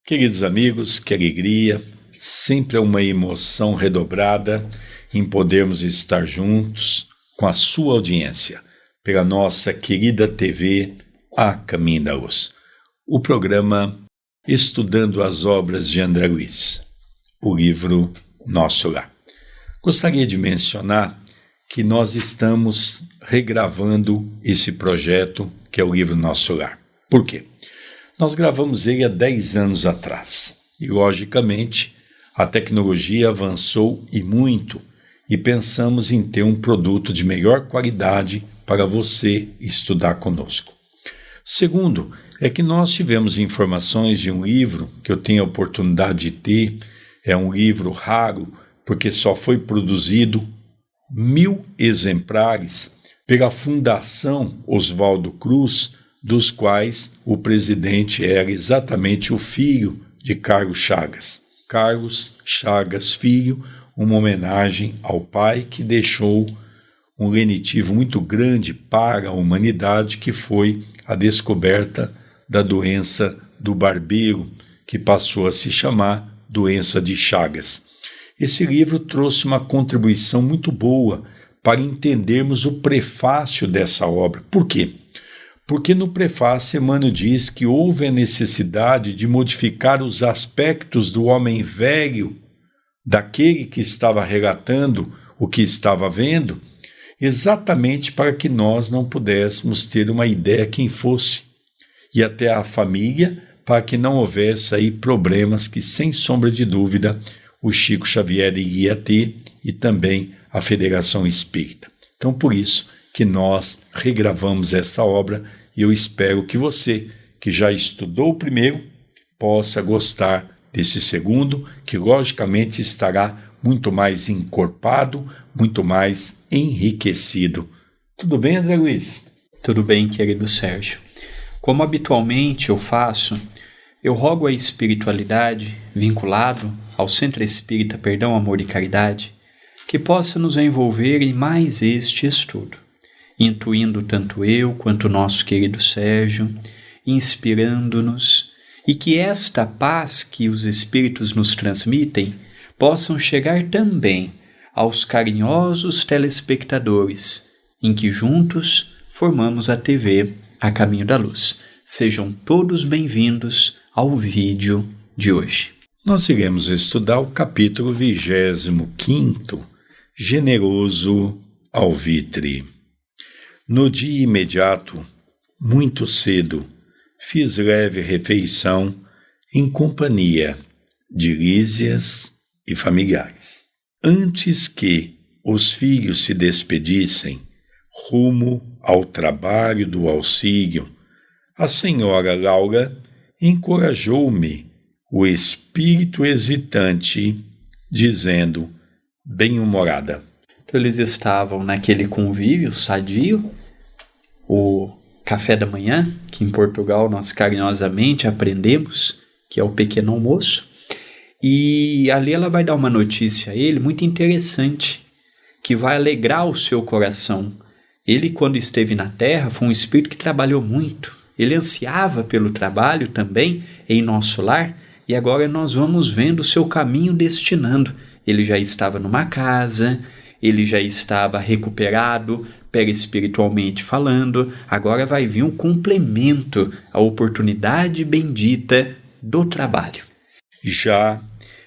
Queridos amigos, que alegria, sempre é uma emoção redobrada em podermos estar juntos com a sua audiência, pela nossa querida TV A Caminho da Luz. O programa Estudando as Obras de André Luiz, o livro Nosso Lar. Gostaria de mencionar que nós estamos regravando esse projeto que é o livro Nosso Lar. Por quê? Nós gravamos ele há 10 anos atrás e, logicamente, a tecnologia avançou e muito e pensamos em ter um produto de melhor qualidade para você estudar conosco. Segundo, é que nós tivemos informações de um livro que eu tenho a oportunidade de ter, é um livro raro, porque só foi produzido 1000 exemplares pela Fundação Oswaldo Cruz, dos quais o presidente era exatamente o filho de Carlos Chagas. Carlos Chagas Filho, uma homenagem ao pai que deixou um lenitivo muito grande para a humanidade, que foi a descoberta da doença do barbeiro, que passou a se chamar doença de Chagas. Esse livro trouxe uma contribuição muito boa para entendermos o prefácio dessa obra. Por quê? Porque no prefácio Emmanuel diz que houve a necessidade de modificar os aspectos do homem velho, daquele que estava relatando o que estava vendo, exatamente para que nós não pudéssemos ter uma ideia quem fosse, e até a família, para que não houvesse aí problemas que, sem sombra de dúvida, o Chico Xavier iria ter e também a Federação Espírita. Então, por isso que nós regravamos essa obra e eu espero que você, que já estudou o primeiro, possa gostar desse segundo, que logicamente estará muito mais encorpado, muito mais enriquecido. Tudo bem, André Luiz? Tudo bem, querido Sérgio. Como habitualmente eu faço, eu rogo à espiritualidade, vinculado ao Centro Espírita Perdão, Amor e Caridade, que possa nos envolver em mais este estudo, intuindo tanto eu quanto o nosso querido Sérgio, inspirando-nos, e que esta paz que os Espíritos nos transmitem possam chegar também aos carinhosos telespectadores, em que juntos formamos a TV A Caminho da Luz. Sejam todos bem-vindos ao vídeo de hoje. Nós iremos estudar o capítulo 25º, Generoso Alvitre. No dia imediato, muito cedo, fiz leve refeição em companhia de Lísias e familiares. Antes que os filhos se despedissem, rumo ao trabalho do auxílio, a senhora Laura encorajou-me o espírito hesitante, dizendo, bem-humorada: Então, eles estavam naquele convívio sadio, o café da manhã, que em Portugal nós carinhosamente aprendemos, que é o pequeno almoço, e ali ela vai dar uma notícia a ele muito interessante, que vai alegrar o seu coração. Ele, quando esteve na Terra, foi um espírito que trabalhou muito, ele ansiava pelo trabalho também em nosso lar, e agora nós vamos vendo o seu caminho destinando. Ele já estava numa casa, ele já estava recuperado, perispiritualmente falando, agora vai vir um complemento à oportunidade bendita do trabalho. Já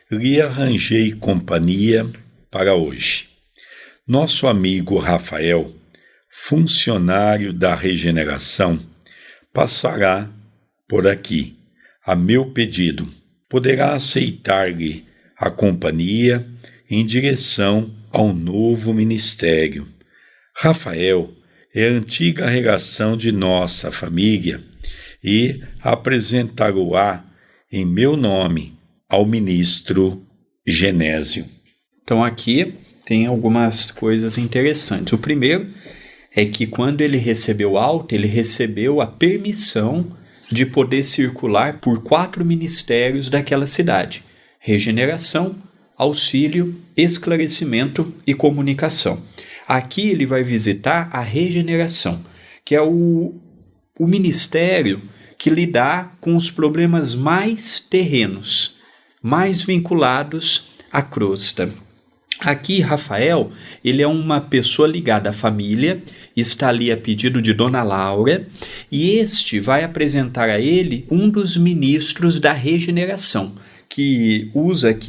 lhe arranjei companhia para hoje. Nosso amigo Rafael, funcionário da regeneração, passará por aqui, a meu pedido. Poderá aceitar-lhe a companhia em direção ao novo ministério. Rafael é a antiga relação de nossa família e apresentá-lo-á em meu nome ao ministro Genésio. Então aqui tem algumas coisas interessantes. O primeiro é que quando ele recebeu alta, ele recebeu a permissão de poder circular por 4 ministérios daquela cidade: regeneração, auxílio, esclarecimento e comunicação. Aqui ele vai visitar a regeneração, que é o ministério que lidar com os problemas mais terrenos, mais vinculados à crosta. Aqui, Rafael, ele é uma pessoa ligada à família, está ali a pedido de Dona Laura, e este vai apresentar a ele um dos ministros da regeneração, que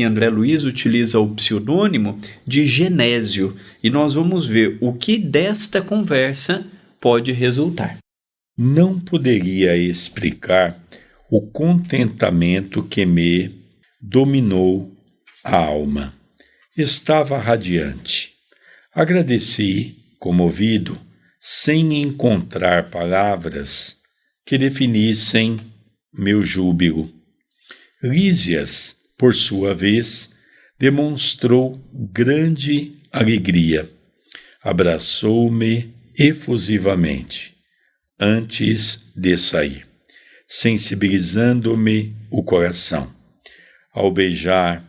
André Luiz utiliza o pseudônimo de Genésio, e nós vamos ver o que desta conversa pode resultar. Não poderia explicar o contentamento que me dominou a alma. Estava radiante. Agradeci, comovido, sem encontrar palavras que definissem meu júbilo. Lísias, por sua vez, demonstrou grande alegria. Abraçou-me efusivamente antes de sair, sensibilizando-me o coração. Ao beijar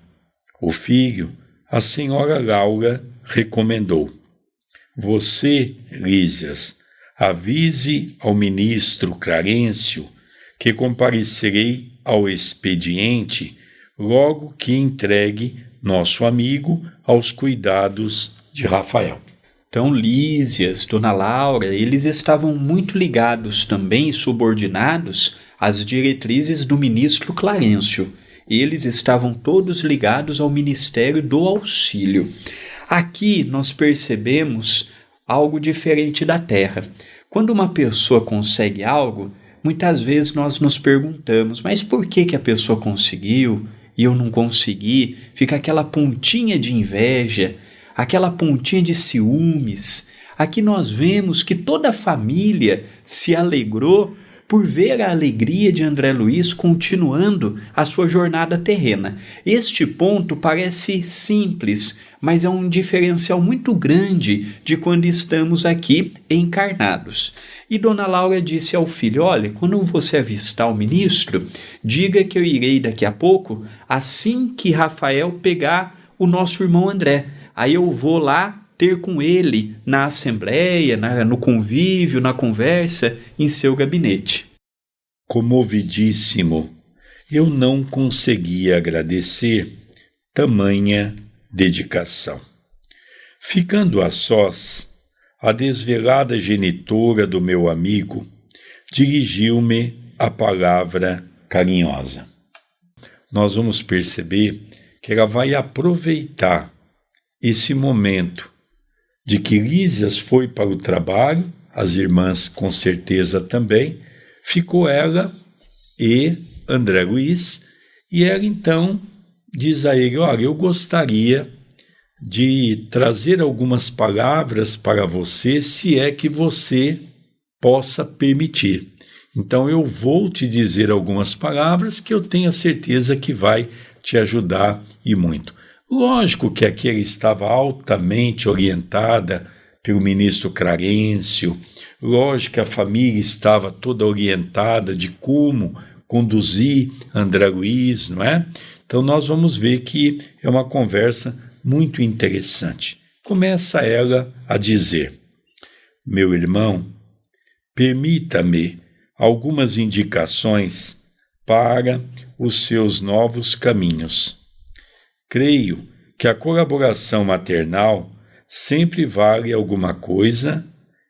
o filho, a senhora Laura recomendou: você, Lísias, avise ao ministro Clarencio que comparecerei ao expediente logo que entregue nosso amigo aos cuidados de Rafael. Então, Lísias, Dona Laura, eles estavam muito ligados também, subordinados às diretrizes do ministro Clarencio. Eles estavam todos ligados ao Ministério do Auxílio. Aqui nós percebemos algo diferente da Terra. Quando uma pessoa consegue algo, muitas vezes nós nos perguntamos, mas por que a pessoa conseguiu e eu não consegui? Fica aquela pontinha de inveja, aquela pontinha de ciúmes. Aqui nós vemos que toda a família se alegrou por ver a alegria de André Luiz continuando a sua jornada terrena. Este ponto parece simples, mas é um diferencial muito grande de quando estamos aqui encarnados. E Dona Laura disse ao filho: olha, quando você avistar o ministro, diga que eu irei daqui a pouco, assim que Rafael pegar o nosso irmão André. Aí eu vou lá ter com ele na assembleia, no convívio, na conversa, em seu gabinete. Comovidíssimo, eu não conseguia agradecer tamanha dedicação. Ficando a sós, a desvelada genitora do meu amigo dirigiu-me a palavra carinhosa. Nós vamos perceber que ela vai aproveitar esse momento de que Lísias foi para o trabalho, as irmãs com certeza também, ficou ela e André Luiz, e ela então diz a ele: olha, eu gostaria de trazer algumas palavras para você, se é que você possa permitir. Então eu vou te dizer algumas palavras que eu tenho a certeza que vai te ajudar e muito. Lógico que aqui ela estava altamente orientada pelo ministro Clarencio, lógico que a família estava toda orientada de como conduzir André Luiz, não é? Então nós vamos ver que é uma conversa muito interessante. Começa ela a dizer: meu irmão, permita-me algumas indicações para os seus novos caminhos. Creio que a colaboração maternal sempre vale alguma coisa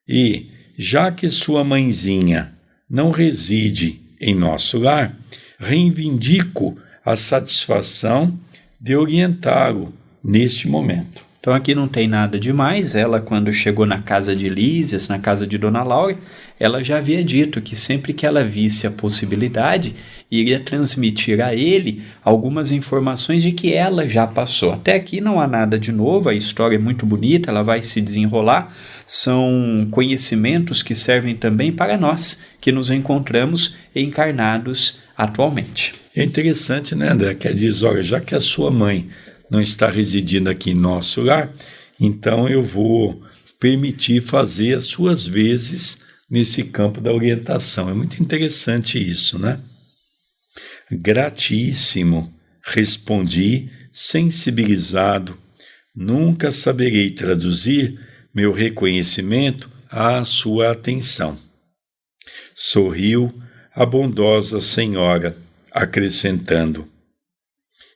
e, já que sua mãezinha não reside em nosso lar, reivindico a satisfação de orientá-lo neste momento. Então aqui não tem nada demais. Ela, quando chegou na casa de Lísias, na casa de Dona Laura, ela já havia dito que sempre que ela visse a possibilidade, iria transmitir a ele algumas informações de que ela já passou. Até aqui não há nada de novo, a história é muito bonita, ela vai se desenrolar. São conhecimentos que servem também para nós, que nos encontramos encarnados atualmente. É interessante, né, André? Que diz: olha, já que a sua mãe não está residindo aqui em nosso lar, então eu vou permitir fazer as suas vezes nesse campo da orientação. É muito interessante isso, né? Gratíssimo, respondi, sensibilizado. Nunca saberei traduzir meu reconhecimento à sua atenção. Sorriu, a bondosa senhora, acrescentando: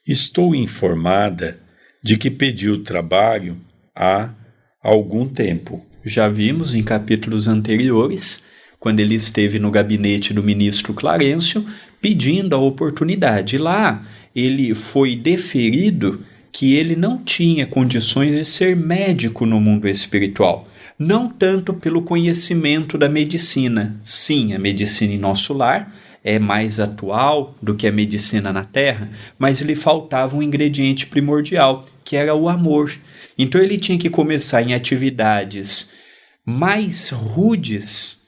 estou informada de que pediu trabalho há algum tempo. Já vimos em capítulos anteriores, quando ele esteve no gabinete do ministro Clarencio, pedindo a oportunidade. Lá, ele foi deferido que ele não tinha condições de ser médico no mundo espiritual. Não tanto pelo conhecimento da medicina. Sim, a medicina em nosso lar é mais atual do que a medicina na Terra, mas lhe faltava um ingrediente primordial, que era o amor. Então ele tinha que começar em atividades mais rudes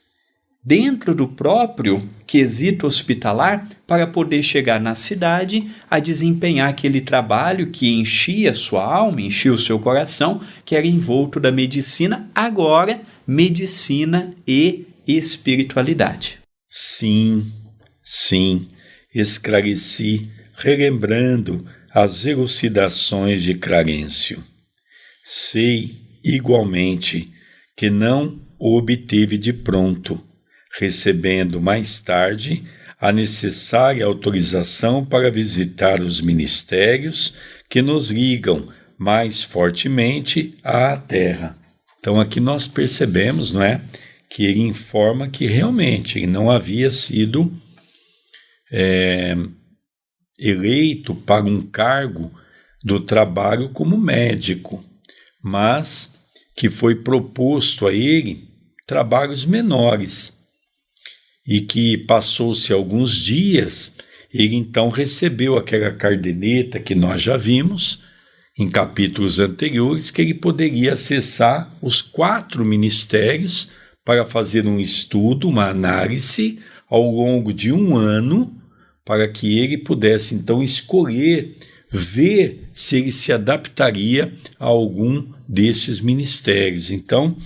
dentro do próprio quesito hospitalar para poder chegar na cidade a desempenhar aquele trabalho que enchia sua alma, enchia o seu coração, que era envolto da medicina, agora medicina e espiritualidade. Sim, esclareci, relembrando as elucidações de Clarencio. Sei, igualmente, que não o obteve de pronto, recebendo mais tarde a necessária autorização para visitar os ministérios que nos ligam mais fortemente à Terra. Então aqui nós percebemos, não é, que ele informa que realmente ele não havia sido eleito para um cargo do trabalho como médico, mas que foi proposto a ele trabalhos menores, e que passou-se alguns dias, ele então recebeu aquela caderneta que nós já vimos em capítulos anteriores, que ele poderia acessar os 4 ministérios para fazer um estudo, uma análise ao longo de 1 ano, para que ele pudesse então escolher, ver se ele se adaptaria a algum desses ministérios. Então,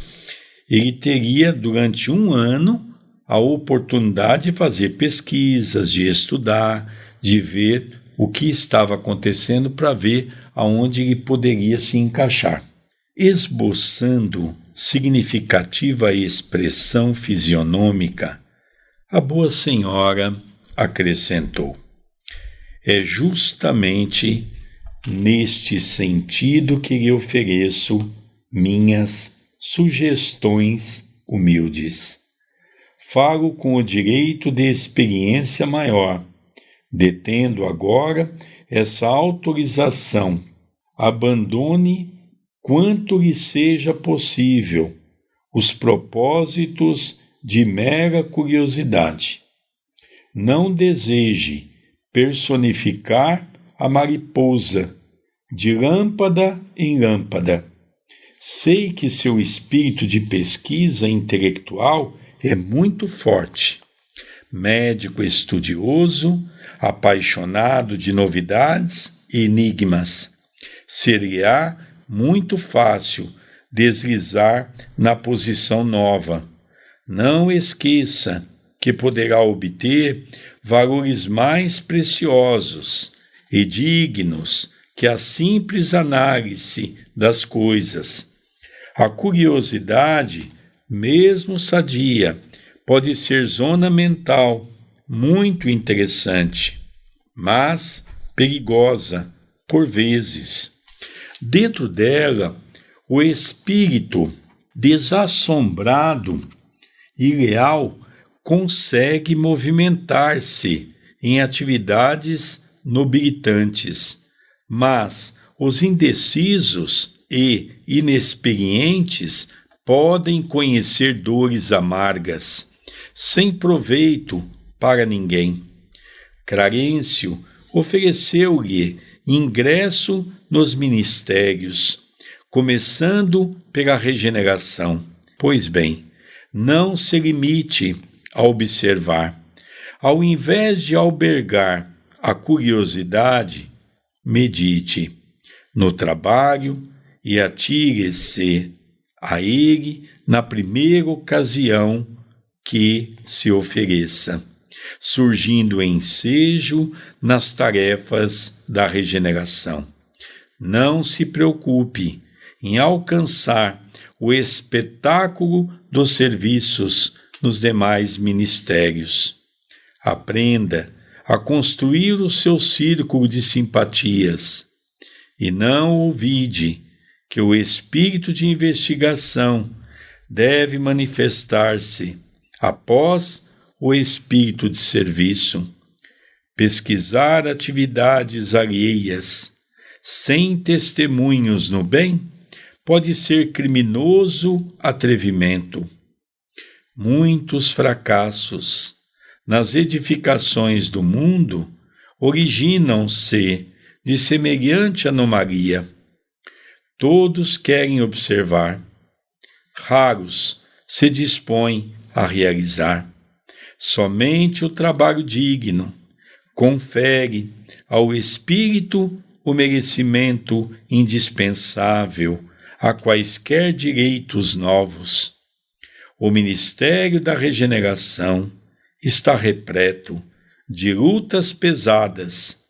ele teria durante 1 ano a oportunidade de fazer pesquisas, de estudar, de ver o que estava acontecendo para ver aonde ele poderia se encaixar. Esboçando significativa expressão fisionômica, a boa senhora acrescentou: é justamente neste sentido que lhe ofereço minhas sugestões humildes. Falo com o direito de experiência maior, detendo agora essa autorização. Abandone, quanto lhe seja possível, os propósitos de mera curiosidade. Não deseje personificar a mariposa, de lâmpada em lâmpada. Sei que seu espírito de pesquisa intelectual é muito forte. Médico estudioso, apaixonado de novidades e enigmas, seria muito fácil deslizar na posição nova. Não esqueça que poderá obter valores mais preciosos e dignos que a simples análise das coisas. A curiosidade, mesmo sadia, pode ser zona mental muito interessante, mas perigosa por vezes. Dentro dela, o espírito desassombrado e leal consegue movimentar-se em atividades nobilitantes, mas os indecisos e inexperientes podem conhecer dores amargas, sem proveito para ninguém. Clarencio ofereceu-lhe ingresso nos ministérios, começando pela regeneração. Pois bem, não se limite a observar. Ao invés de albergar a curiosidade, medite no trabalho e atire-se a ele na primeira ocasião que se ofereça, surgindo ensejo nas tarefas da regeneração. Não se preocupe em alcançar o espetáculo dos serviços nos demais ministérios. Aprenda a construir o seu círculo de simpatias e não olvide que o espírito de investigação deve manifestar-se após o espírito de serviço. Pesquisar atividades alheias sem testemunhos no bem pode ser criminoso atrevimento. Muitos fracassos nas edificações do mundo originam-se de semelhante anomalia. Todos querem observar, raros se dispõem a realizar. Somente o trabalho digno confere ao espírito o merecimento indispensável a quaisquer direitos novos. O ministério da regeneração está repleto de lutas pesadas,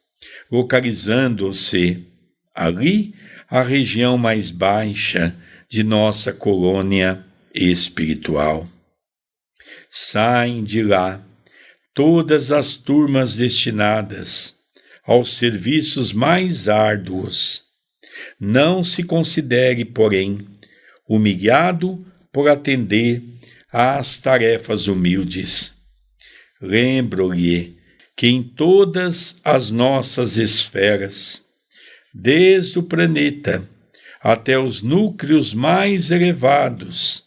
localizando-se ali a região mais baixa de nossa colônia espiritual. Saem de lá todas as turmas destinadas aos serviços mais árduos. Não se considere, porém, humilhado por atender às tarefas humildes. Lembro-lhe que em todas as nossas esferas, desde o planeta até os núcleos mais elevados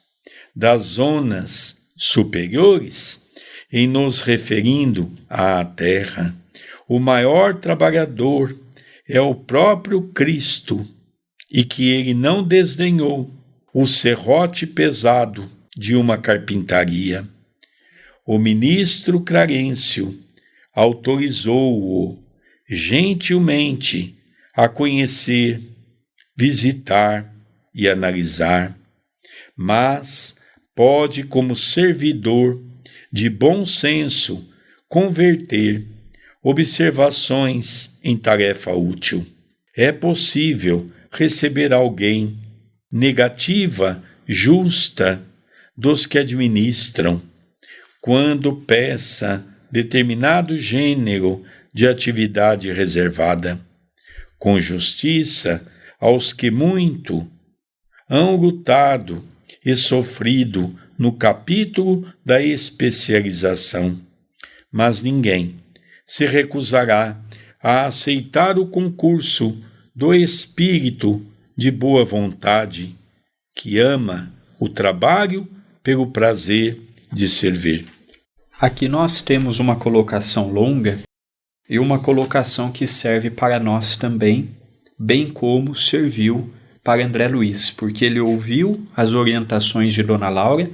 das zonas superiores, em nos referindo à Terra, o maior trabalhador é o próprio Cristo, e que ele não desdenhou o serrote pesado de uma carpintaria. O ministro Clarencio autorizou-o gentilmente a conhecer, visitar e analisar, mas pode, como servidor de bom senso, converter observações em tarefa útil. É possível receber alguém negativa justa dos que administram, quando peça determinado gênero de atividade reservada, com justiça aos que muito hão lutado e sofrido no capítulo da especialização, mas ninguém se recusará a aceitar o concurso do espírito de boa vontade, que ama o trabalho pelo prazer de servir. Aqui nós temos uma colocação longa e uma colocação que serve para nós também, bem como serviu para André Luiz, porque ele ouviu as orientações de Dona Laura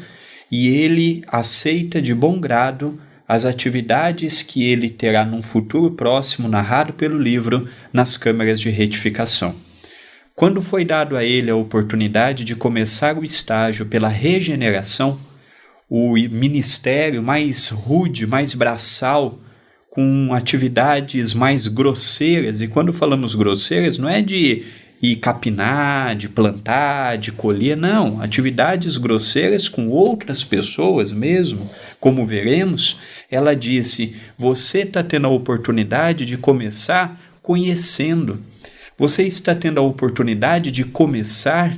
e ele aceita de bom grado as atividades que ele terá num futuro próximo, narrado pelo livro, nas câmaras de retificação. Quando foi dado a ele a oportunidade de começar o estágio pela regeneração, o ministério mais rude, mais braçal, com atividades mais grosseiras, e quando falamos grosseiras, não é de ir capinar, de plantar, de colher, não. Atividades grosseiras com outras pessoas mesmo, como veremos. Ela disse, você está tendo a oportunidade de começar conhecendo. Você está tendo a oportunidade de começar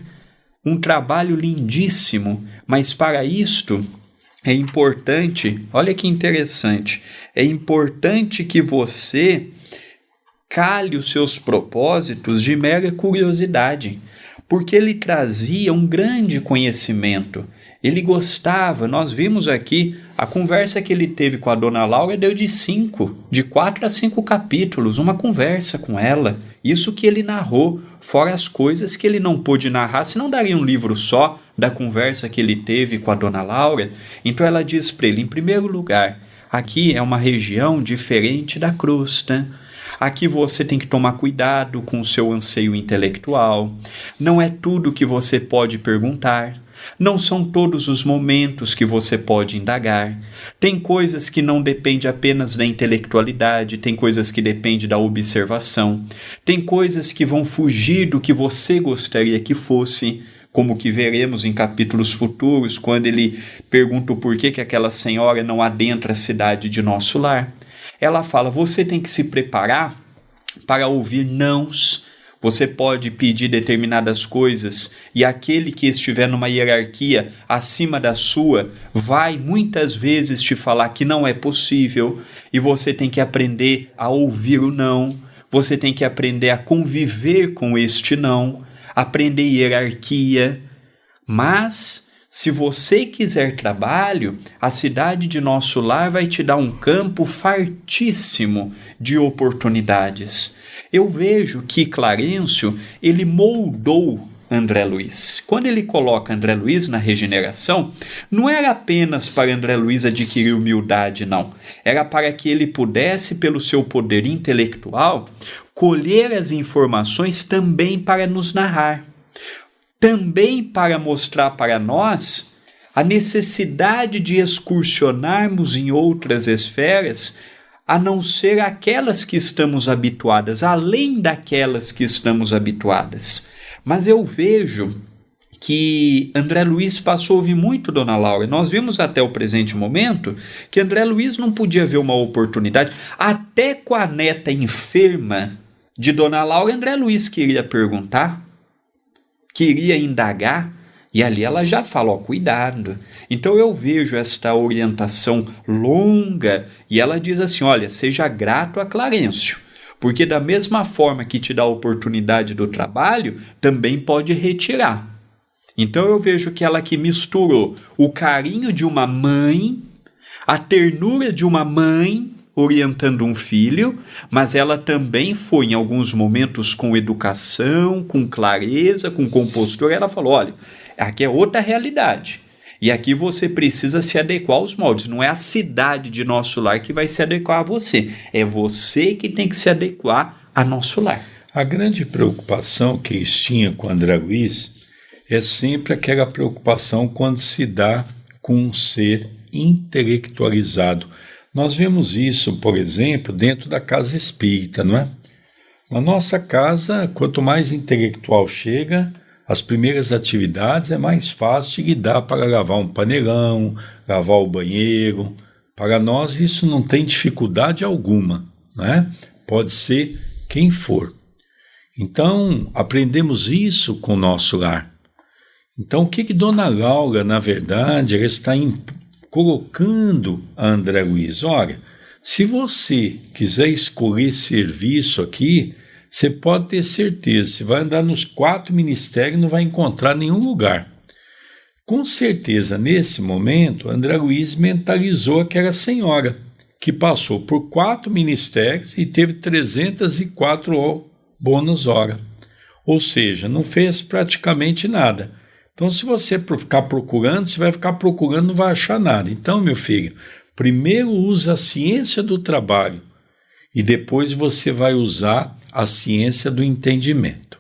um trabalho lindíssimo, mas para isto é importante, olha que interessante, é importante que você cale os seus propósitos de mera curiosidade, porque ele trazia um grande conhecimento. Ele gostava, nós vimos aqui, a conversa que ele teve com a Dona Laura deu de 4 a 5 capítulos, uma conversa com ela. Isso que ele narrou, fora as coisas que ele não pôde narrar, senão daria um livro só da conversa que ele teve com a Dona Laura. Então ela diz para ele, em primeiro lugar, aqui é uma região diferente da crosta. Aqui você tem que tomar cuidado com o seu anseio intelectual. Não é tudo que você pode perguntar. Não são todos os momentos que você pode indagar. Tem coisas que não dependem apenas da intelectualidade, tem coisas que dependem da observação, tem coisas que vão fugir do que você gostaria que fosse, como que veremos em capítulos futuros, quando ele pergunta o porquê que aquela senhora não adentra a cidade de Nosso Lar. Ela fala, você tem que se preparar para ouvir nãos. Você pode pedir determinadas coisas e aquele que estiver numa hierarquia acima da sua vai muitas vezes te falar que não é possível e você tem que aprender a ouvir o não, você tem que aprender a conviver com este não, aprender hierarquia. Mas se você quiser trabalho, a cidade de Nosso Lar vai te dar um campo fartíssimo de oportunidades. Eu vejo que Clarencio, ele moldou André Luiz. Quando ele coloca André Luiz na regeneração, não era apenas para André Luiz adquirir humildade, não. Era para que ele pudesse, pelo seu poder intelectual, colher as informações também para nos narrar. Também para mostrar para nós a necessidade de excursionarmos em outras esferas, a não ser aquelas que estamos habituadas, além daquelas que estamos habituadas. Mas eu vejo que André Luiz passou a ouvir muito Dona Laura. Nós vimos até o presente momento que André Luiz não podia ver uma oportunidade. Até com a neta enferma de Dona Laura, André Luiz queria perguntar, queria indagar, e ali ela já fala, cuidado. Então eu vejo esta orientação longa e ela diz assim, olha, seja grato a Clarencio, porque da mesma forma que te dá a oportunidade do trabalho, também pode retirar. Então eu vejo que ela que misturou o carinho de uma mãe, a ternura de uma mãe orientando um filho, mas ela também foi em alguns momentos com educação, com clareza, com compostura. Ela falou, olha, aqui é outra realidade. E aqui você precisa se adequar aos moldes. Não é a cidade de Nosso Lar que vai se adequar a você. É você que tem que se adequar a Nosso Lar. A grande preocupação que eles tinham com André Luiz é sempre aquela preocupação quando se dá com um ser intelectualizado. Nós vemos isso, por exemplo, dentro da casa espírita, não é? Na nossa casa, quanto mais intelectual chega, as primeiras atividades é mais fácil de lidar para lavar um panelão, lavar o banheiro. Para nós isso não tem dificuldade alguma, né? Pode ser quem for. Então, aprendemos isso com o Nosso Lar. Então, o que Dona Laura, na verdade, ela está colocando a André Luiz? Olha, se você quiser escolher serviço aqui, você pode ter certeza, você vai andar nos 4 ministérios e não vai encontrar nenhum lugar. Com certeza, nesse momento, André Luiz mentalizou aquela senhora, que passou por 4 ministérios e teve 304 bônus hora. Ou seja, não fez praticamente nada. Então, se você ficar procurando, você vai ficar procurando, não vai achar nada. Então, meu filho, primeiro usa a ciência do trabalho e depois você vai usar a ciência do entendimento.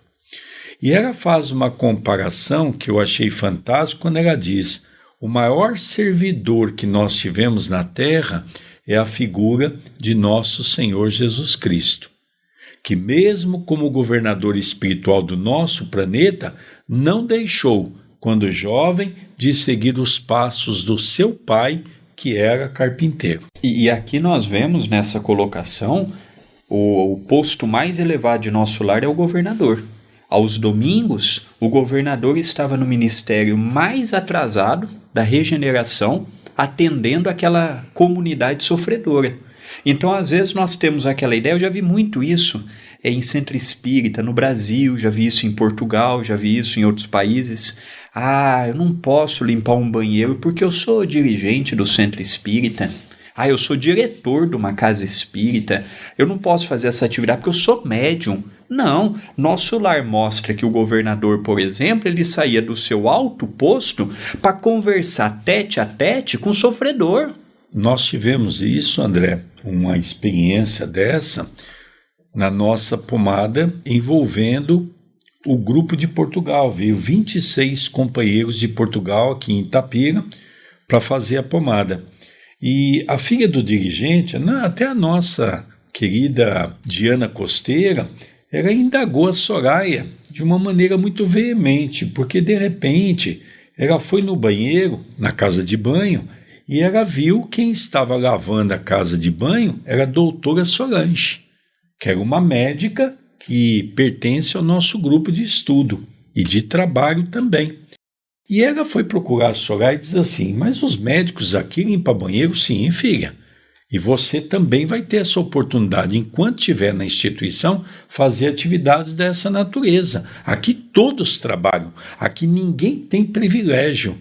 E ela faz uma comparação que eu achei fantástica quando ela diz: o maior servidor que nós tivemos na Terra é a figura de nosso Senhor Jesus Cristo, que mesmo como governador espiritual do nosso planeta, não deixou, quando jovem, de seguir os passos do seu pai, que era carpinteiro. E aqui nós vemos nessa colocação, o posto mais elevado de Nosso Lar é o governador. Aos domingos, o governador estava no ministério mais atrasado da regeneração, atendendo aquela comunidade sofredora. Então, às vezes, nós temos aquela ideia, eu já vi muito isso em centro espírita, no Brasil, já vi isso em Portugal, já vi isso em outros países. Eu não posso limpar um banheiro porque eu sou dirigente do centro espírita. Eu sou diretor de uma casa espírita. Eu não posso fazer essa atividade porque eu sou médium. Não, Nosso Lar mostra que o governador, por exemplo, ele saía do seu alto posto para conversar tete a tete com o sofredor. Nós tivemos isso, André, uma experiência dessa na nossa pomada envolvendo o grupo de Portugal. Veio 26 companheiros de Portugal aqui em Itapira para fazer a pomada. E a filha do dirigente, até a nossa querida Diana Costeira, ela indagou a Soraya de uma maneira muito veemente, porque de repente ela foi no banheiro, na casa de banho, e ela viu quem estava lavando a casa de banho era a doutora Solange, que era uma médica que pertence ao nosso grupo de estudo e de trabalho também. E ela foi procurar a Soraya e diz assim: mas os médicos aqui limpam banheiro? Sim, filha. E você também vai ter essa oportunidade, enquanto estiver na instituição, fazer atividades dessa natureza. Aqui todos trabalham, aqui ninguém tem privilégio.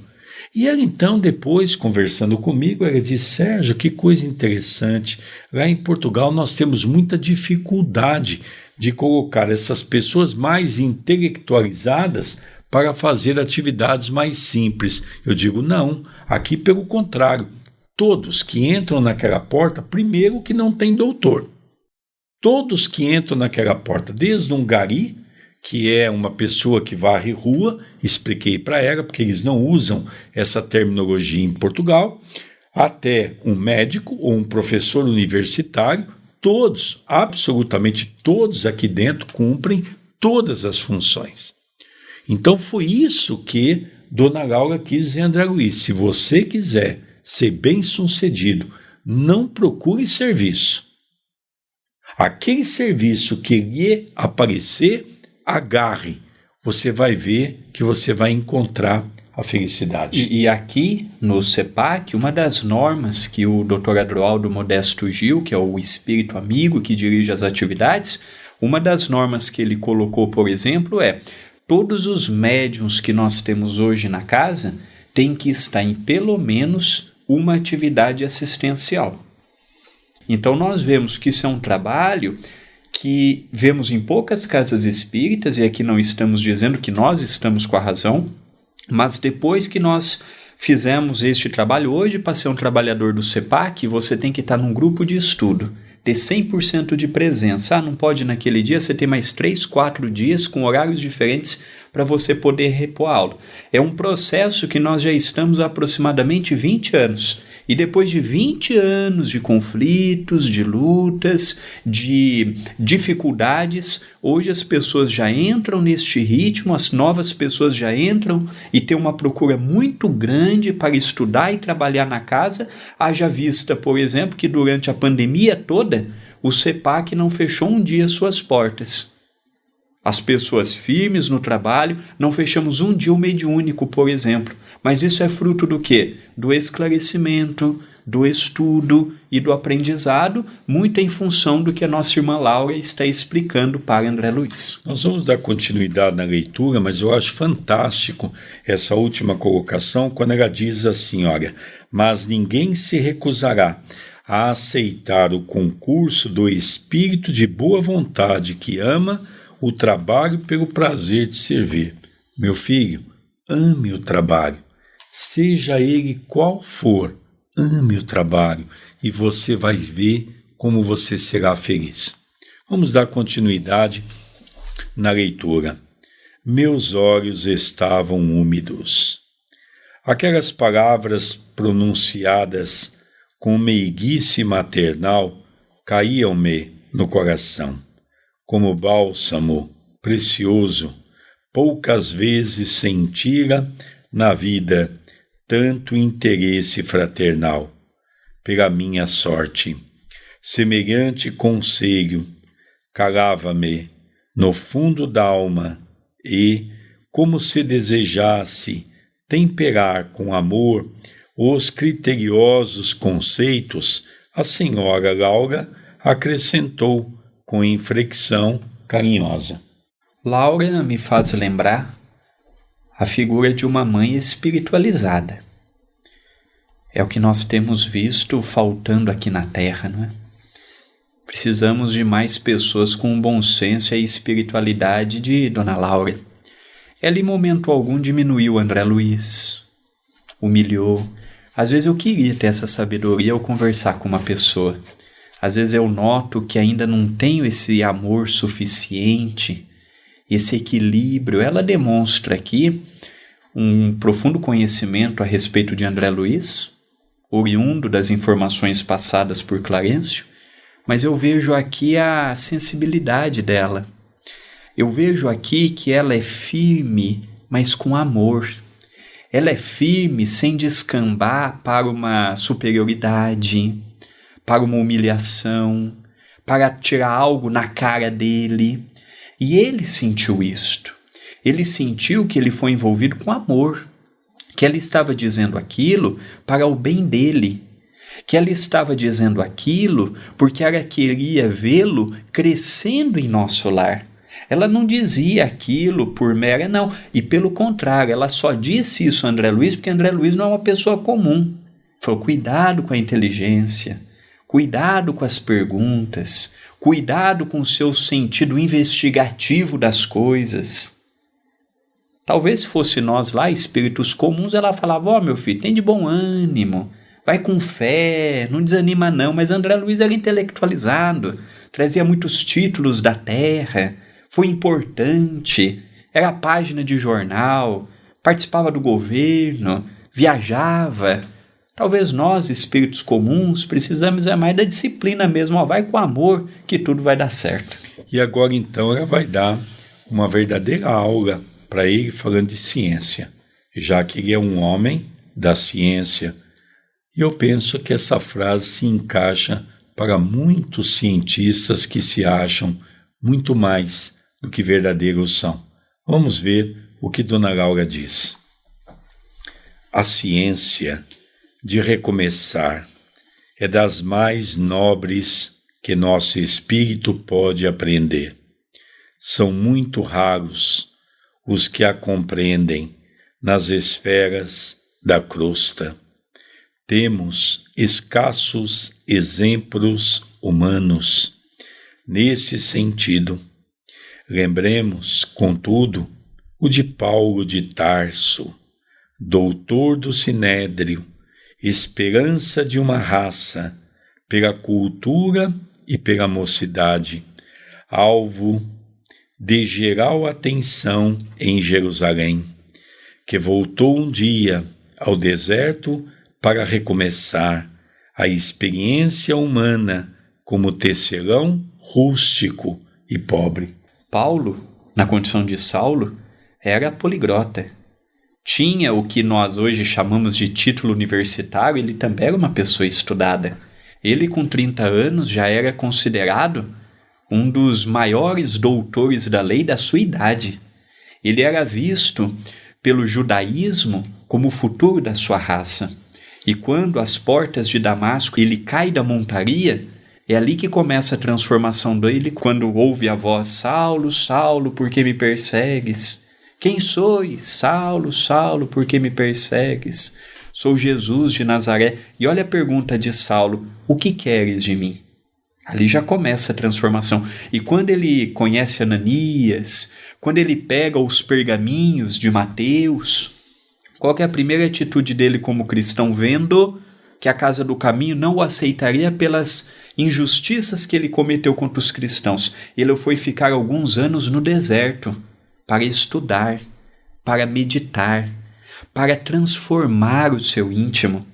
E ela então, depois, conversando comigo, ela disse: Sérgio, que coisa interessante, lá em Portugal nós temos muita dificuldade de colocar essas pessoas mais intelectualizadas para fazer atividades mais simples. Eu digo: não, aqui pelo contrário, todos que entram naquela porta, primeiro que não tem doutor, todos que entram naquela porta, desde um gari, que é uma pessoa que varre rua, expliquei para ela, porque eles não usam essa terminologia em Portugal, até um médico ou um professor universitário, todos, absolutamente todos aqui dentro cumprem todas as funções. Então foi isso que Dona Laura quis dizer a André Luiz: se você quiser ser bem-sucedido, não procure serviço. Aquele serviço que lhe aparecer, agarre, você vai ver que você vai encontrar a felicidade. E aqui no CEPAC, uma das normas que o Dr. Adroaldo Modesto Gil, que é o espírito amigo que dirige as atividades, uma das normas que ele colocou, por exemplo, é: todos os médiuns que nós temos hoje na casa têm que estar em pelo menos uma atividade assistencial. Então nós vemos que isso é um trabalho que vemos em poucas casas espíritas, e aqui não estamos dizendo que nós estamos com a razão, mas depois que nós fizemos este trabalho, hoje para ser um trabalhador do CEPAC, você tem que estar num grupo de estudo, ter 100% de presença. Não pode naquele dia, você tem mais 3, 4 dias com horários diferentes para você poder repor a aula. É um processo que nós já estamos há aproximadamente 20 anos. E depois de 20 anos de conflitos, de lutas, de dificuldades, hoje as pessoas já entram neste ritmo, as novas pessoas já entram e tem uma procura muito grande para estudar e trabalhar na casa. Haja vista, por exemplo, que durante a pandemia toda, o CEPAC não fechou um dia suas portas. As pessoas firmes no trabalho, não fechamos um dia o mediúnico, por exemplo. Mas isso é fruto do quê? Do esclarecimento, do estudo e do aprendizado, muito em função do que a nossa irmã Laura está explicando para André Luiz. Nós vamos dar continuidade na leitura, mas eu acho fantástico essa última colocação, quando ela diz assim: olha, mas ninguém se recusará a aceitar o concurso do espírito de boa vontade que ama o trabalho pelo prazer de servir. Meu filho, ame o trabalho, seja ele qual for, ame o trabalho e você vai ver como você será feliz. Vamos dar continuidade na leitura. Meus olhos estavam úmidos. Aquelas palavras pronunciadas com meiguice maternal caíam-me no coração. Como bálsamo precioso, poucas vezes sentira na vida tanto interesse fraternal pela minha sorte. Semelhante conselho calava-me no fundo da alma e, como se desejasse temperar com amor os criteriosos conceitos, a senhora Laura acrescentou com inflexão carinhosa: Laura me faz lembrar a figura de uma mãe espiritualizada. É o que nós temos visto faltando aqui na Terra, não é? Precisamos de mais pessoas com o bom senso e a espiritualidade de Dona Laura. Ela em momento algum diminuiu André Luiz, humilhou. Às vezes eu queria ter essa sabedoria ao conversar com uma pessoa. Às vezes eu noto que ainda não tenho esse amor suficiente, esse equilíbrio. Ela demonstra aqui um profundo conhecimento a respeito de André Luiz, oriundo das informações passadas por Clarencio, mas eu vejo aqui a sensibilidade dela. Eu vejo aqui que ela é firme, mas com amor. Ela é firme sem descambar para uma superioridade, para uma humilhação, para tirar algo na cara dele. E ele sentiu isto. Ele sentiu que ele foi envolvido com amor, que ela estava dizendo aquilo para o bem dele, que ela estava dizendo aquilo porque ela queria vê-lo crescendo em nosso lar. Ela não dizia aquilo por mera, não. E pelo contrário, ela só disse isso a André Luiz porque André Luiz não é uma pessoa comum. Falou, cuidado com a inteligência, cuidado com as perguntas, cuidado com o seu sentido investigativo das coisas. Talvez se fosse nós lá, espíritos comuns, ela falava, meu filho, tem de bom ânimo, vai com fé, não desanima não. Mas André Luiz era intelectualizado, trazia muitos títulos da terra, foi importante, era página de jornal, participava do governo, viajava. Talvez nós, espíritos comuns, precisamos mais da disciplina mesmo. Vai com amor que tudo vai dar certo. E agora então ela vai dar uma verdadeira aula para ele falando de ciência, já que ele é um homem da ciência. E eu penso que essa frase se encaixa para muitos cientistas que se acham muito mais do que verdadeiros são. Vamos ver o que Dona Laura diz. A ciência de recomeçar é das mais nobres que nosso espírito pode aprender. São muito raros os que a compreendem nas esferas da crosta. Temos escassos exemplos humanos nesse sentido. Lembremos, contudo, o de Paulo de Tarso, doutor do Sinédrio, esperança de uma raça, pela cultura e pela mocidade, alvo de geral atenção em Jerusalém, que voltou um dia ao deserto para recomeçar a experiência humana como tecelão rústico e pobre. Paulo, na condição de Saulo, era poliglota. Tinha o que nós hoje chamamos de título universitário, ele também era uma pessoa estudada. Ele, com 30 anos, já era considerado um dos maiores doutores da lei da sua idade. Ele era visto pelo judaísmo como o futuro da sua raça. E quando às portas de Damasco ele cai da montaria, é ali que começa a transformação dele, quando ouve a voz, Saulo, Saulo, por que me persegues? Quem sois? Saulo, Saulo, por que me persegues? Sou Jesus de Nazaré. E olha a pergunta de Saulo, o que queres de mim? Ali já começa a transformação. E quando ele conhece Ananias, quando ele pega os pergaminhos de Mateus, qual que é a primeira atitude dele como cristão, vendo que a casa do caminho não o aceitaria pelas injustiças que ele cometeu contra os cristãos? Ele foi ficar alguns anos no deserto para estudar, para meditar, para transformar o seu íntimo.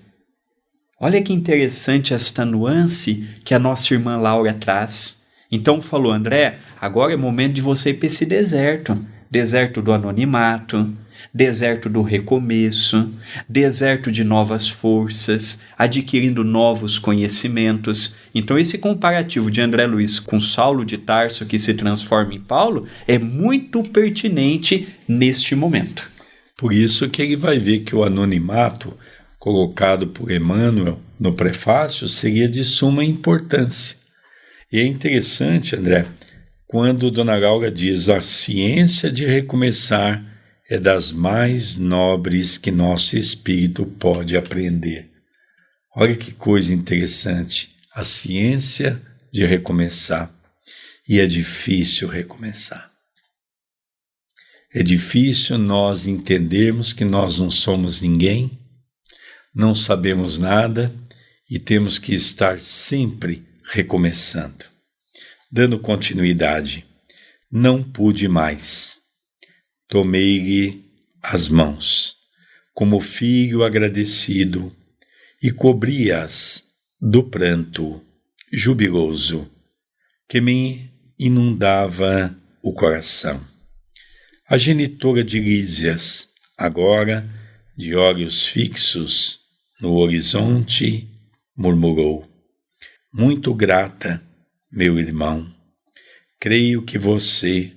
Olha que interessante esta nuance que a nossa irmã Laura traz. Então falou, André, agora é momento de você ir para esse deserto. Deserto do anonimato, deserto do recomeço, deserto de novas forças, adquirindo novos conhecimentos. Então esse comparativo de André Luiz com Saulo de Tarso, que se transforma em Paulo, é muito pertinente neste momento. Por isso que ele vai ver que o anonimato colocado por Emmanuel no prefácio seria de suma importância. E é interessante, André, quando Dona Laura diz a ciência de recomeçar é das mais nobres que nosso espírito pode aprender. Olha que coisa interessante, a ciência de recomeçar. E é difícil recomeçar. É difícil nós entendermos que nós não somos ninguém, não sabemos nada e temos que estar sempre recomeçando. Dando continuidade, não pude mais. Tomei-lhe as mãos, como filho agradecido, e cobri-as do pranto jubiloso, que me inundava o coração. A genitora de Lísias, agora, de olhos fixos no horizonte, murmurou: muito grata, meu irmão. Creio que você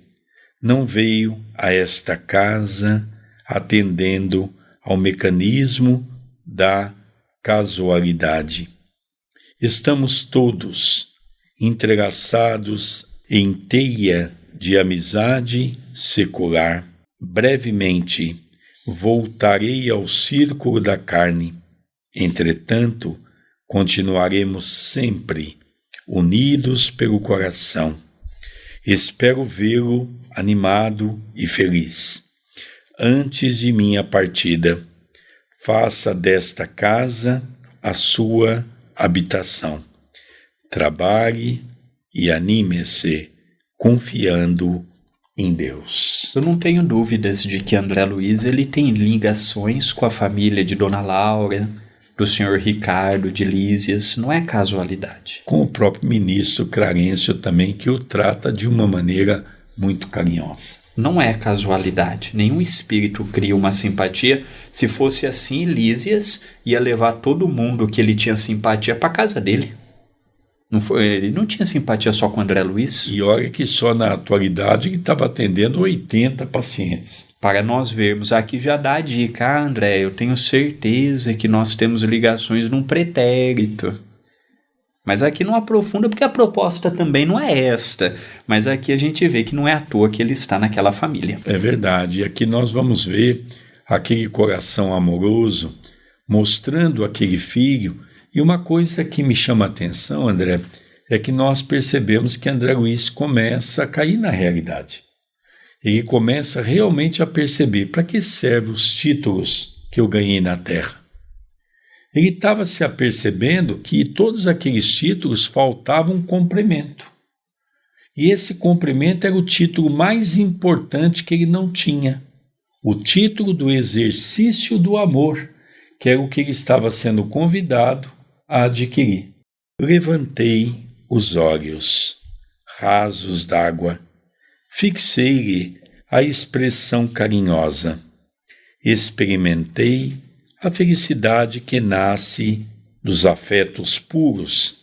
não veio a esta casa atendendo ao mecanismo da casualidade. Estamos todos entrelaçados em teia de amizade secular. Brevemente voltarei ao círculo da carne. Entretanto, continuaremos sempre unidos pelo coração. Espero vê-lo animado e feliz. Antes de minha partida, faça desta casa a sua habitação. Trabalhe e anime-se, confiando em Deus. Eu não tenho dúvidas de que André Luiz ele tem ligações com a família de Dona Laura, do senhor Ricardo de Lísias, não é casualidade. Com o próprio ministro Clarencio também, que o trata de uma maneira muito carinhosa. Não é casualidade. Nenhum espírito cria uma simpatia. Se fosse assim, Lísias ia levar todo mundo que ele tinha simpatia para casa dele. Ele não tinha simpatia só com André Luiz. E olha que só na atualidade ele estava atendendo 80 pacientes. Para nós vermos, aqui já dá a dica: André, eu tenho certeza que nós temos ligações num pretérito. Mas aqui não aprofunda, porque a proposta também não é esta. Mas aqui a gente vê que não é à toa que ele está naquela família. É verdade. E aqui nós vamos ver aquele coração amoroso mostrando aquele filho. E uma coisa que me chama a atenção, André, é que nós percebemos que André Luiz começa a cair na realidade. Ele começa realmente a perceber para que servem os títulos que eu ganhei na terra. Ele estava se apercebendo que todos aqueles títulos faltavam um complemento. E esse complemento era o título mais importante que ele não tinha. O título do exercício do amor, que era o que ele estava sendo convidado a adquirir. Levantei os olhos rasos d'água, fixei-lhe a expressão carinhosa, experimentei a felicidade que nasce dos afetos puros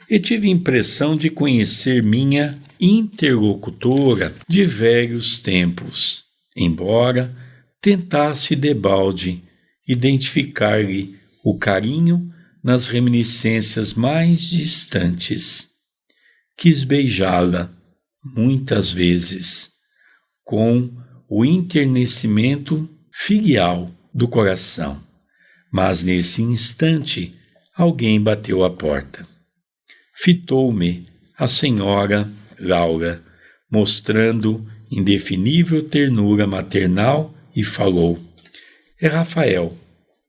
e tive impressão de conhecer minha interlocutora de velhos tempos, embora tentasse debalde identificar-lhe o carinho nas reminiscências mais distantes. Quis beijá-la muitas vezes, com o enternecimento filial do coração, mas nesse instante alguém bateu à porta. Fitou-me a senhora Laura, mostrando indefinível ternura maternal, e falou: é Rafael,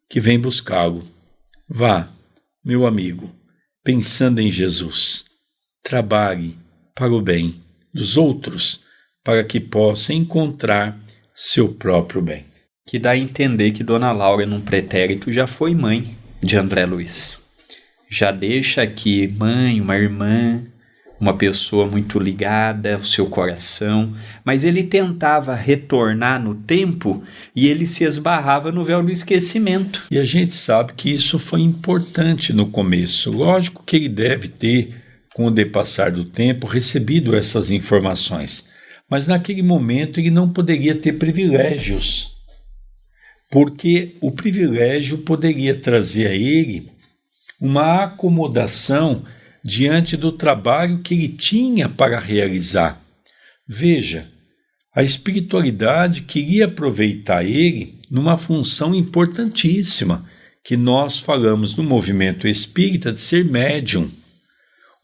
que vem buscá-lo. Vá, meu amigo, pensando em Jesus. Trabalhe para o bem dos outros, para que possa encontrar seu próprio bem. Que dá a entender que Dona Laura, num pretérito, já foi mãe de André Luiz. Já deixa aqui mãe, uma irmã, uma pessoa muito ligada ao seu coração, mas ele tentava retornar no tempo e ele se esbarrava no véu do esquecimento. E a gente sabe que isso foi importante no começo. Lógico que ele deve ter, com o depassar do tempo, recebido essas informações, mas naquele momento ele não poderia ter privilégios, porque o privilégio poderia trazer a ele uma acomodação diante do trabalho que ele tinha para realizar. Veja, a espiritualidade queria aproveitar ele numa função importantíssima, que nós falamos no movimento espírita de ser médium.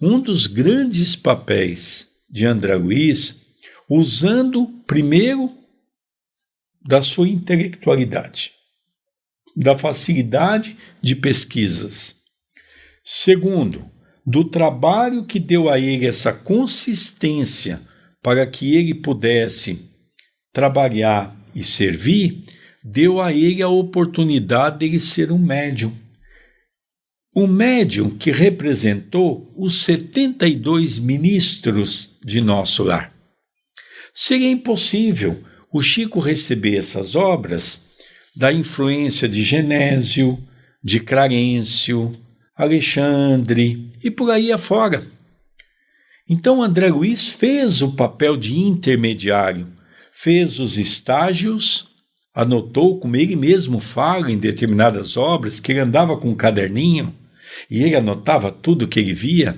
Um dos grandes papéis de André Luiz, usando primeiro da sua intelectualidade, da facilidade de pesquisas. Segundo, do trabalho que deu a ele essa consistência para que ele pudesse trabalhar e servir, deu a ele a oportunidade de ele ser um médium. Um médium que representou os 72 ministros de nosso lar. Seria impossível o Chico receber essas obras da influência de Genésio, de Clarencio, Alexandre e por aí afora. Então André Luiz fez o papel de intermediário, fez os estágios, anotou, como ele mesmo fala em determinadas obras, que ele andava com um caderninho e ele anotava tudo que ele via.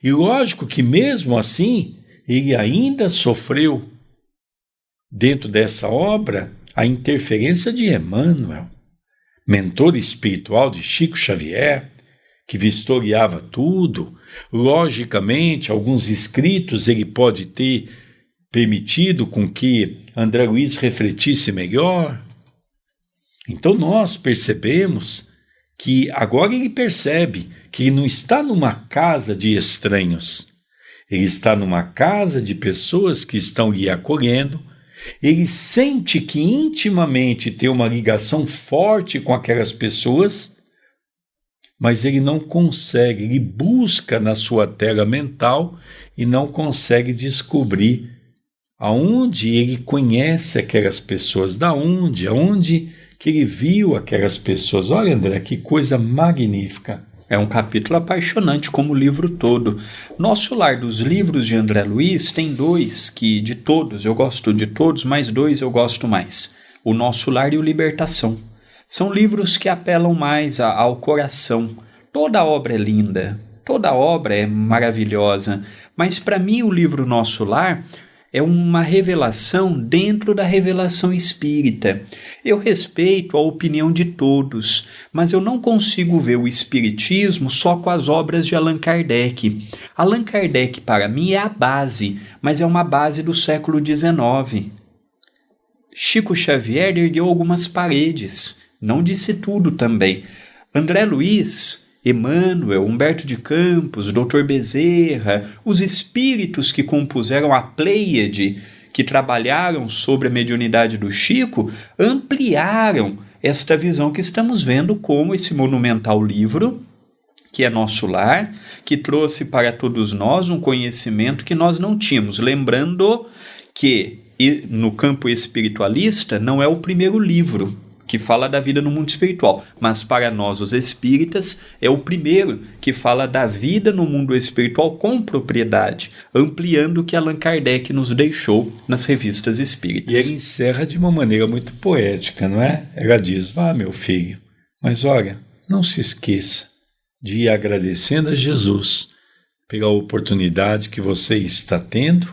E lógico que mesmo assim, ele ainda sofreu, dentro dessa obra, a interferência de Emmanuel, mentor espiritual de Chico Xavier, que vistoriava tudo. Logicamente, alguns escritos ele pode ter permitido com que André Luiz refletisse melhor. Então nós percebemos que agora ele percebe que ele não está numa casa de estranhos, ele está numa casa de pessoas que estão lhe acolhendo. Ele sente que intimamente tem uma ligação forte com aquelas pessoas, mas ele não consegue, ele busca na sua tela mental e não consegue descobrir aonde ele conhece aquelas pessoas, aonde que ele viu aquelas pessoas. Olha, André, que coisa magnífica. É um capítulo apaixonante, como o livro todo. Nosso Lar dos livros de André Luiz tem 2 que, de todos, eu gosto de todos, mas 2 eu gosto mais. O Nosso Lar e o Libertação. São livros que apelam mais ao coração. Toda obra é linda, toda obra é maravilhosa, mas para mim o livro Nosso Lar é uma revelação dentro da revelação espírita. Eu respeito a opinião de todos, mas eu não consigo ver o espiritismo só com as obras de Allan Kardec. Allan Kardec, para mim, é a base, mas é uma base do século XIX. Chico Xavier ergueu algumas paredes, não disse tudo também. André Luiz, Emmanuel, Humberto de Campos, Dr. Bezerra, os espíritos que compuseram a Pleiade, que trabalharam sobre a mediunidade do Chico, ampliaram esta visão que estamos vendo como esse monumental livro, que é Nosso Lar, que trouxe para todos nós um conhecimento que nós não tínhamos. Lembrando que, no campo espiritualista, não é o primeiro livro que fala da vida no mundo espiritual, mas para nós, os espíritas, é o primeiro que fala da vida no mundo espiritual com propriedade, ampliando o que Allan Kardec nos deixou nas revistas espíritas. E ele encerra de uma maneira muito poética, não é? Ela diz: vá, meu filho, mas olha, não se esqueça de ir agradecendo a Jesus pela oportunidade que você está tendo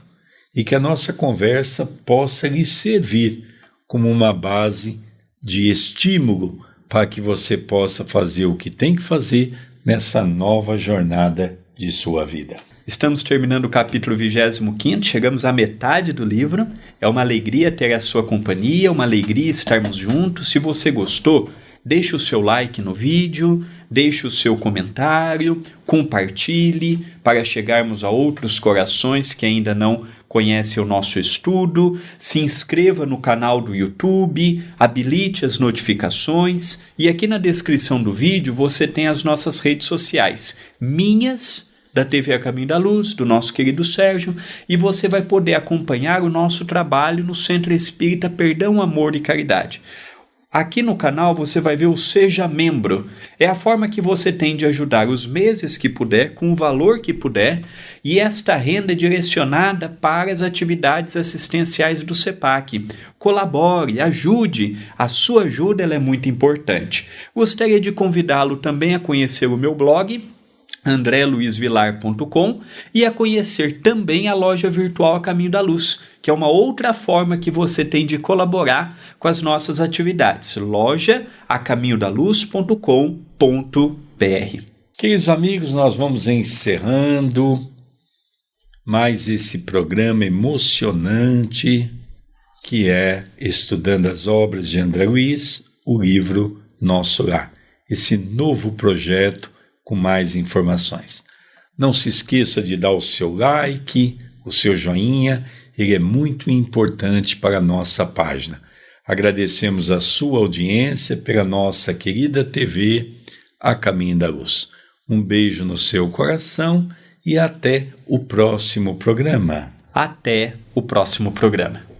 e que a nossa conversa possa lhe servir como uma base de estímulo para que você possa fazer o que tem que fazer nessa nova jornada de sua vida. Estamos terminando o capítulo 25º, chegamos à metade do livro. É uma alegria ter a sua companhia, uma alegria estarmos juntos. Se você gostou, deixe o seu like no vídeo, deixe o seu comentário, compartilhe para chegarmos a outros corações que ainda não conhecem o nosso estudo. Se inscreva no canal do YouTube, habilite as notificações e aqui na descrição do vídeo você tem as nossas redes sociais, minhas, da TV A Caminho da Luz, do nosso querido Sérgio, e você vai poder acompanhar o nosso trabalho no Centro Espírita Perdão, Amor e Caridade. Aqui no canal você vai ver o Seja Membro. É a forma que você tem de ajudar os meses que puder, com o valor que puder, e esta renda é direcionada para as atividades assistenciais do CEPAC. Colabore, ajude. A sua ajuda ela é muito importante. Gostaria de convidá-lo também a conhecer o meu blog, andreluizvilar.com, e a conhecer também a loja virtual A Caminho da Luz, que é uma outra forma que você tem de colaborar com as nossas atividades. Loja acaminhodaluz.com.br. Queridos amigos, nós vamos encerrando mais esse programa emocionante que é Estudando as Obras de André Luiz, o livro Nosso Lar. Esse novo projeto com mais informações. Não se esqueça de dar o seu like, o seu joinha, ele é muito importante para a nossa página. Agradecemos a sua audiência pela nossa querida TV A Caminho da Luz. Um beijo no seu coração e até o próximo programa. Até o próximo programa.